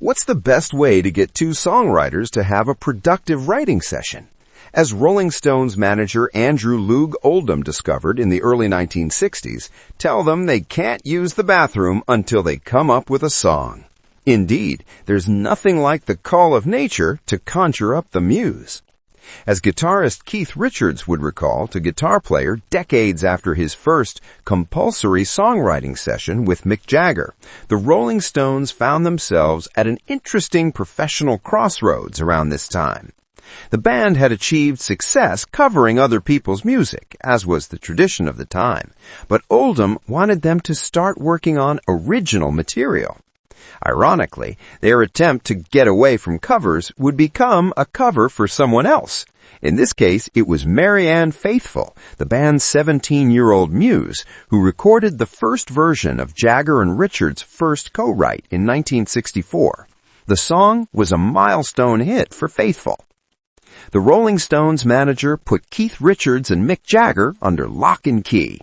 What's the best way to get two songwriters to have a productive writing session? As Rolling Stones manager Andrew Loog Oldham discovered in the early 1960s, tell them they can't use the bathroom until they come up with a song. Indeed, there's nothing like the call of nature to conjure up the muse. As guitarist Keith Richards would recall to guitar player decades after his first compulsory songwriting session with Mick Jagger, the Rolling Stones found themselves at an interesting professional crossroads around this time. The band had achieved success covering other people's music, as was the tradition of the time, but Oldham wanted them to start working on original material. Ironically, their attempt to get away from covers would become a cover for someone else. In this case, it was Marianne Faithfull, the band's 17-year-old muse, who recorded the first version of Jagger and Richards' first co-write in 1964. The song was a milestone hit for Faithfull. The Rolling Stones manager put Keith Richards and Mick Jagger under lock and key.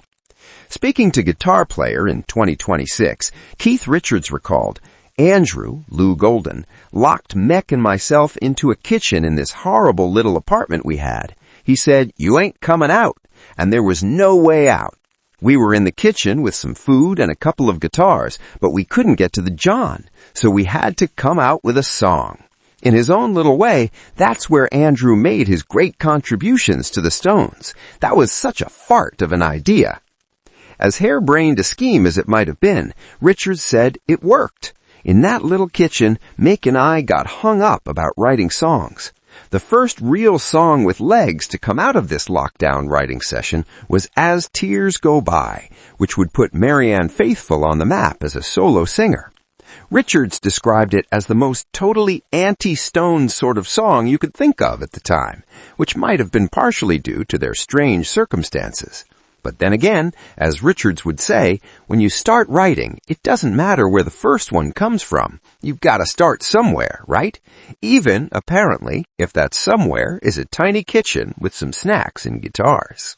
Speaking to Guitar Player in 2026, Keith Richards recalled, Andrew Loog Oldham locked Mick and myself into a kitchen in this horrible little apartment we had. He said, "You ain't coming out," and there was no way out. We were in the kitchen with some food and a couple of guitars, but we couldn't get to the John, so we had to come out with a song. In his own little way, that's where Andrew made his great contributions to the Stones. That was such a fart of an idea. As harebrained a scheme as it might have been, Richards said it worked. In that little kitchen, Mick and I got hung up about writing songs. The first real song with legs to come out of this lockdown writing session was As Tears Go By, which would put Marianne Faithfull on the map as a solo singer. Richards described it as the most totally anti-Stones sort of song you could think of at the time, which might have been partially due to their strange circumstances. But then again, as Richards would say, when you start writing, it doesn't matter where the first one comes from. You've got to start somewhere, right? Even, apparently, if that somewhere is a tiny kitchen with some snacks and guitars.